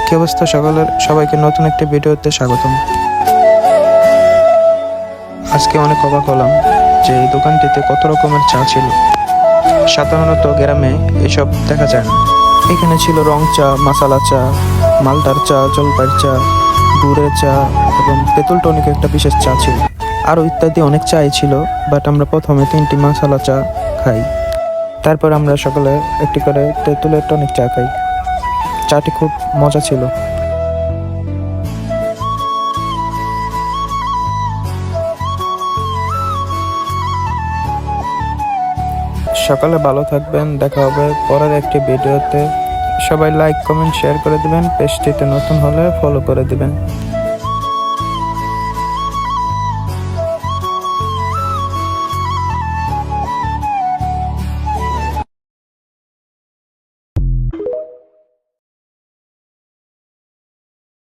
কি অবস্থা সকলের? সবাইকে নতুন একটি ভিডিওতে স্বাগতম। আজকে অনেক অবাক হলাম যে এই দোকানটিতে কত রকমের চা ছিল। সাধারণত গ্রামে এসব দেখা যায় না। এখানে ছিল রং চা, মশালা চা, মালটার চা, জলপাইয়ের চা, গুড়ের চা এবং তেঁতুল টনিক একটা বিশেষ চা ছিল। আরও ইত্যাদি অনেক চাই ছিল, বাট আমরা প্রথমে 3টি মশালা চা খাই। তারপর আমরা সকলে একটি করে তেঁতুলের টনিক চা খাই। চাটি খুব মজা ছিল। সকালে ভালো থাকবেন, দেখা হবে পরের একটি ভিডিওতে। সবাই লাইক, কমেন্ট, শেয়ার করে দিবেন। পেজটিতে নতুন হলে ফলো করে দিবেন।